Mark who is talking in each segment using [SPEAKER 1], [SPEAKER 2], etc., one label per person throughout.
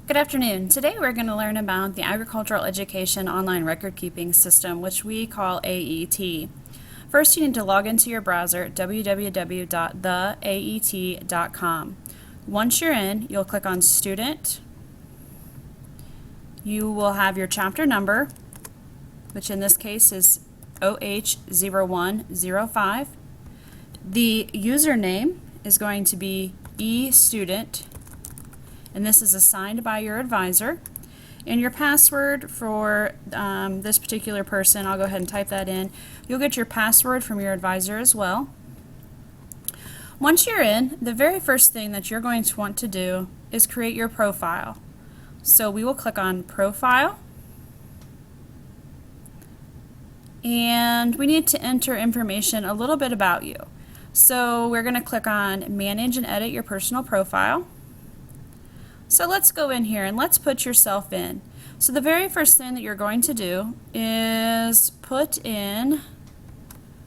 [SPEAKER 1] Good afternoon. Today we're going to learn about the Agricultural Education Online Record Keeping System, which we call AET. First, you need to log into your browser at www.theaet.com. Once you're in, you'll click on Student. You will have your chapter number, which in this case is OH0105. The username is going to be eStudent, and this is assigned by your advisor. And your password for this particular person, I'll go ahead and type that in. You'll get your password from your advisor as well. Once you're in, the very first thing that you're going to want to do is create your profile. So we will click on Profile, and we need to enter information a little bit about you. So we're going to click on Manage and Edit Your Personal Profile. So let's go in here and let's put yourself in. So the very first thing that you're going to do is put in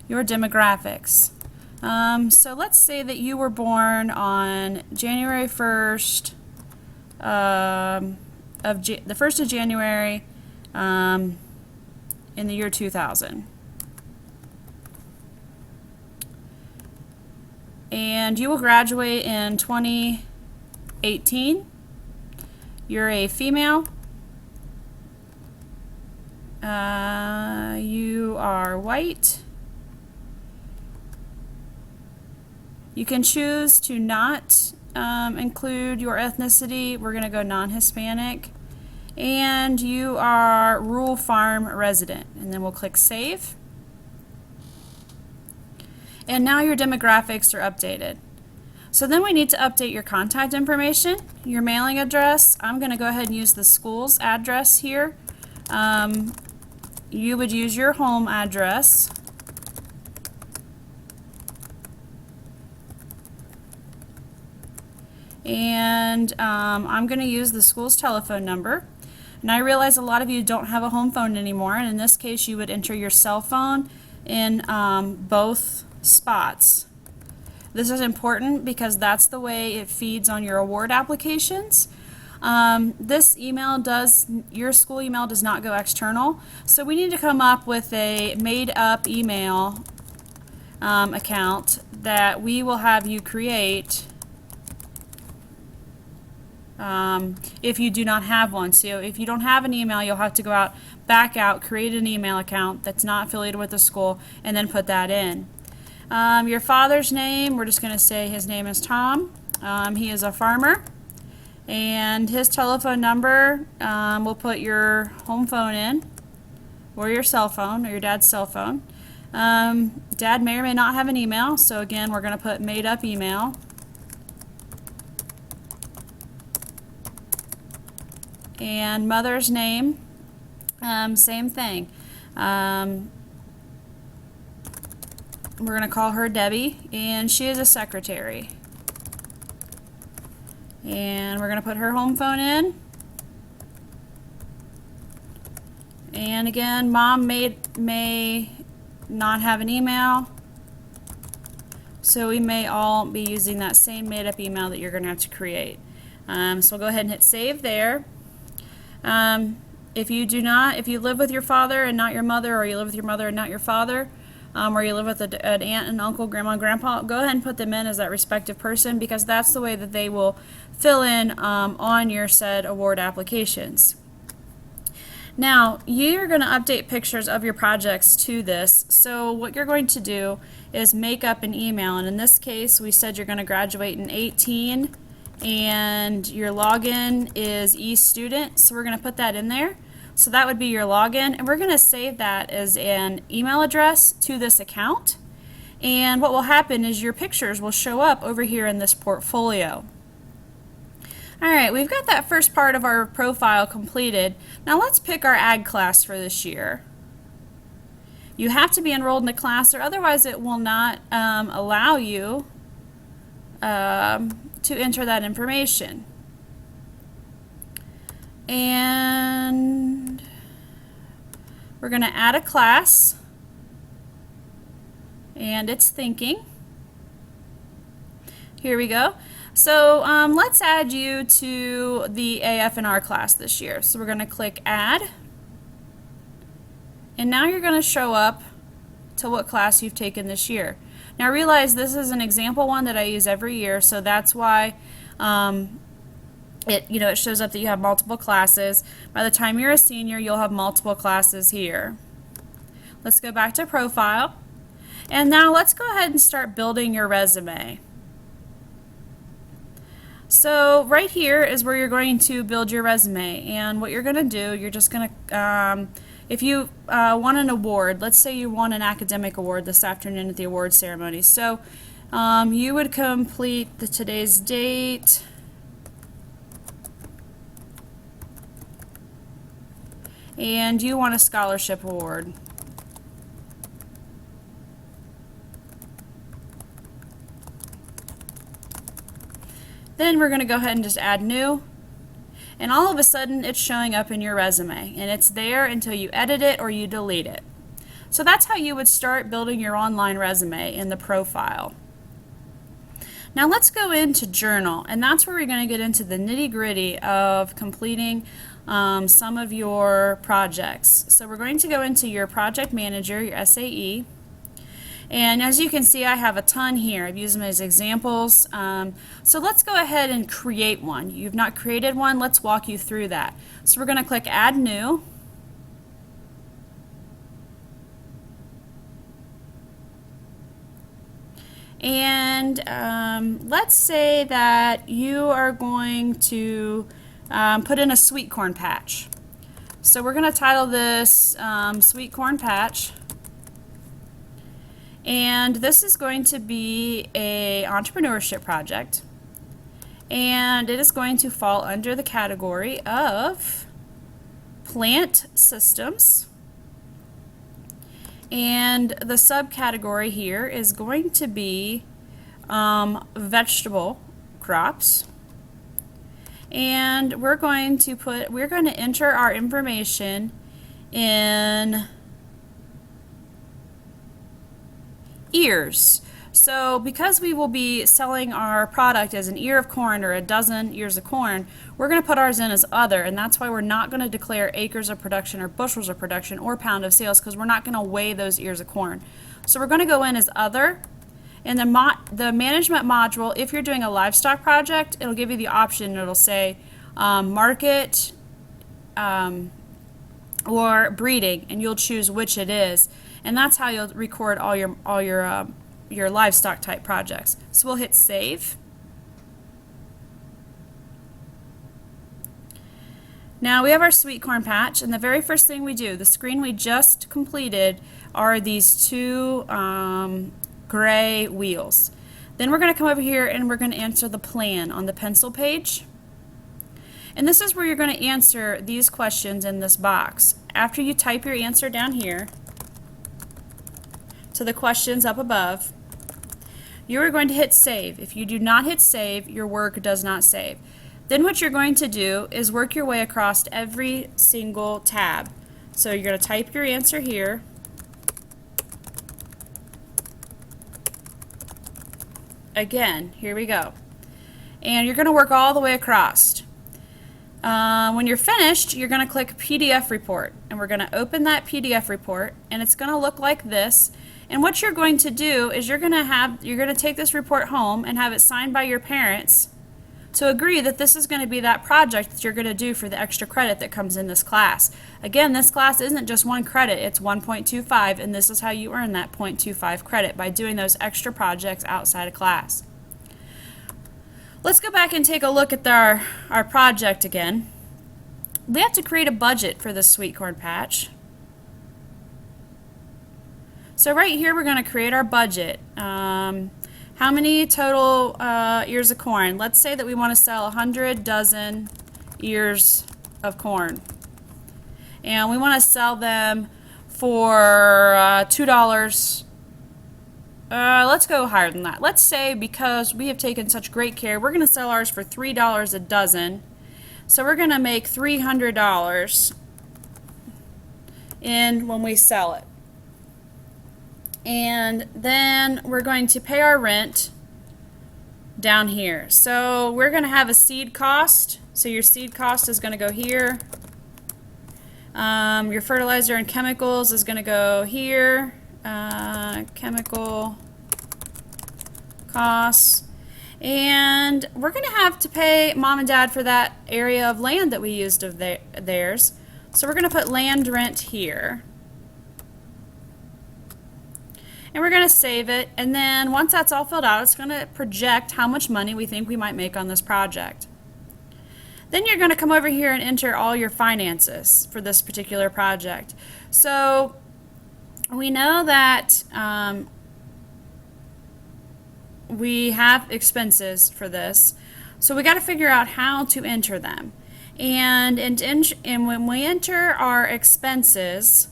[SPEAKER 1] your demographics. So let's say that you were born on January 1st, the 1st of January in the year 2000. And you will graduate in 2018. You're a female. You are white. You can choose to not include your ethnicity. We're going to go non-Hispanic. And you are rural farm resident. And then we'll click Save. And now your demographics are updated. So then we need to update your contact information, your mailing address. I'm going to go ahead and use the school's address here. You would use your home address. And I'm going to use the school's telephone number. And I realize a lot of you don't have a home phone anymore, and in this case you would enter your cell phone in both spots. This is important because that's the way it feeds on your award applications. This email your school email does not go external, so we need to come up with a made-up email account that we will have you create if you do not have one. So if you don't have an email, you'll have to go back out, create an email account that's not affiliated with the school, and then put that in. Your father's name, we're just going to say his name is Tom. He is a farmer. And his telephone number, we'll put your home phone in, or your cell phone, or your dad's cell phone. Dad may or may not have an email, so again, we're going to put made up email. And mother's name, same thing. We're going to call her Debbie, and she is a secretary. And we're going to put her home phone in. And again, mom may not have an email, so we may all be using that same made-up email that you're going to have to create. So we'll go ahead and hit save there. If you live with your father and not your mother, or you live with your mother and not your father, or you live with an aunt and uncle, grandma and grandpa, go ahead and put them in as that respective person, because that's the way that they will fill in on your said award applications. Now, you're going to update pictures of your projects to this, so what you're going to do is make up an email, and in this case we said you're going to graduate in 18, and your login is eStudent, so we're going to put that in there. So that would be your login, and we're going to save that as an email address to this account. And what will happen is your pictures will show up over here in this portfolio. Alright, we've got that first part of our profile completed. Now let's pick our ag class for this year. You have to be enrolled in a class, or otherwise it will not allow you to enter that information. And we're going to add a class, and it's thinking. Here we go. So let's add you to the AF&R class this year. So we're going to click Add. And now you're going to show up to what class you've taken this year. Now realize this is an example one that I use every year, so that's why it shows up that you have multiple classes. By the time you're a senior, you'll have multiple classes here. Let's go back to Profile. And now let's go ahead and start building your resume. So right here is where you're going to build your resume, and what you're going to do, you're just going to, if you won an award, let's say you won an academic award this afternoon at the award ceremony, so you would complete today's date, and you won a scholarship award. Then we're going to go ahead and just add new, and all of a sudden it's showing up in your resume, and it's there until you edit it or you delete it. So that's how you would start building your online resume in the profile. Now let's go into journal, and that's where we're going to get into the nitty-gritty of completing some of your projects. So we're going to go into your project manager, your SAE. And as you can see, I have a ton here. I've used them as examples. So let's go ahead and create one. You've not created one, let's walk you through that. So we're going to click Add New. And let's say that you are going to put in a sweet corn patch. So we're going to title this Sweet Corn Patch. And this is going to be an entrepreneurship project, and it is going to fall under the category of plant systems, and the subcategory here is going to be vegetable crops, and we're going to enter our information in ears. So because we will be selling our product as an ear of corn or a dozen ears of corn, we're going to put ours in as other, and that's why we're not going to declare acres of production or bushels of production or pound of sales, because we're not going to weigh those ears of corn. So we're going to go in as other, and the management module, if you're doing a livestock project, it'll give you the option. It'll say market or breeding, and you'll choose which it is. And that's how you'll record all your livestock type projects. So we'll hit Save. Now we have our sweet corn patch, and the very first thing we do, the screen we just completed, are these two gray wheels. Then we're going to come over here and we're going to answer the plan on the pencil page. And this is where you're going to answer these questions in this box. After you type your answer down here to the questions up above, you are going to hit Save. If you do not hit Save, your work does not save. Then what you're going to do is work your way across every single tab. So you're going to type your answer here. Again, here we go. And you're going to work all the way across. When you're finished, you're going to click PDF report, and we're going to open that PDF report, and it's going to look like this. And what you're going to do is you're going to take this report home and have it signed by your parents to agree that this is going to be that project that you're going to do for the extra credit that comes in this class. Again, this class isn't just 1 credit, it's 1.25, and this is how you earn that 0.25 credit, by doing those extra projects outside of class. Let's go back and take a look at our project again. We have to create a budget for this sweet corn patch. So right here we're going to create our budget. How many total ears of corn? Let's say that we want to sell 100 dozen ears of corn. And we want to sell them for $2. Let's go higher than that. Let's say, because we have taken such great care, we're going to sell ours for $3 a dozen. So we're going to make $300 when we sell it. And then we're going to pay our rent down here. So we're going to have a seed cost. So your seed cost is going to go here. Your fertilizer and chemicals is going to go here. Chemical costs. And we're going to have to pay mom and dad for that area of land that we used of theirs. So we're going to put land rent here. And we're going to save it, and then once that's all filled out, it's going to project how much money we think we might make on this project. Then you're going to come over here and enter all your finances for this particular project. So we know that we have expenses for this, so we got to figure out how to enter them. And when we enter our expenses,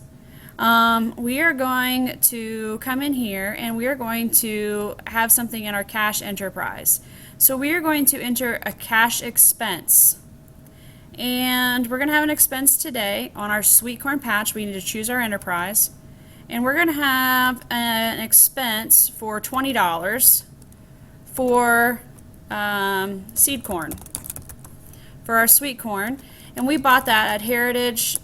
[SPEAKER 1] we are going to come in here and we are going to have something in our cash enterprise. So we are going to enter a cash expense. And we're going to have an expense today on our sweet corn patch. We need to choose our enterprise. And we're going to have an expense for $20 for seed corn, for our sweet corn. And we bought that at Heritage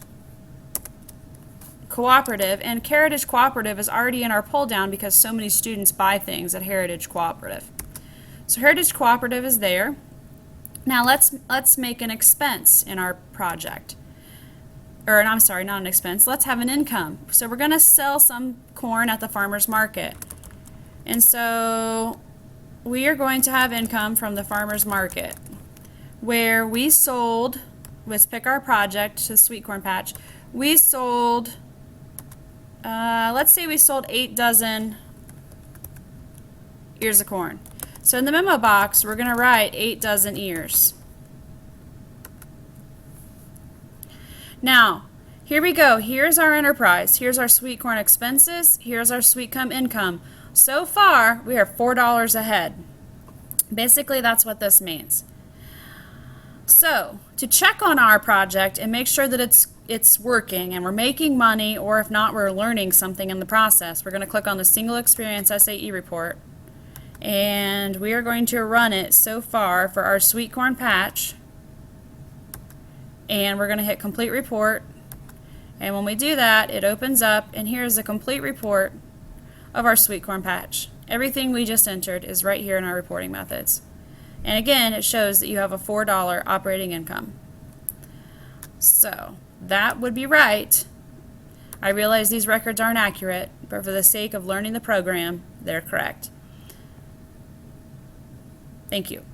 [SPEAKER 1] Cooperative, and Heritage Cooperative is already in our pull down because so many students buy things at Heritage Cooperative. So Heritage Cooperative is there. Now let's make an expense in our project. Or I'm sorry, not an expense. Let's have an income. So we're going to sell some corn at the farmer's market. And so we are going to have income from the farmer's market where we sold, let's pick our project to the sweet corn patch. We sold let's say we sold 8 dozen ears of corn. So in the memo box, we're going to write 8 dozen ears. Now, here we go. Here's our enterprise. Here's our sweet corn expenses. Here's our sweet corn income. So far, we are $4 ahead. Basically, that's what this means. So, to check on our project and make sure that it's working and we're making money, or if not, we're learning something in the process, we're going to click on the Single Experience SAE report, and we are going to run it so far for our sweet corn patch, and we're going to hit Complete Report, and when we do that, it opens up, and here's a complete report of our sweet corn patch. Everything we just entered is right here in our reporting methods. And again, it shows that you have a $4 operating income. So that would be right. I realize these records aren't accurate, but for the sake of learning the program, they're correct. Thank you.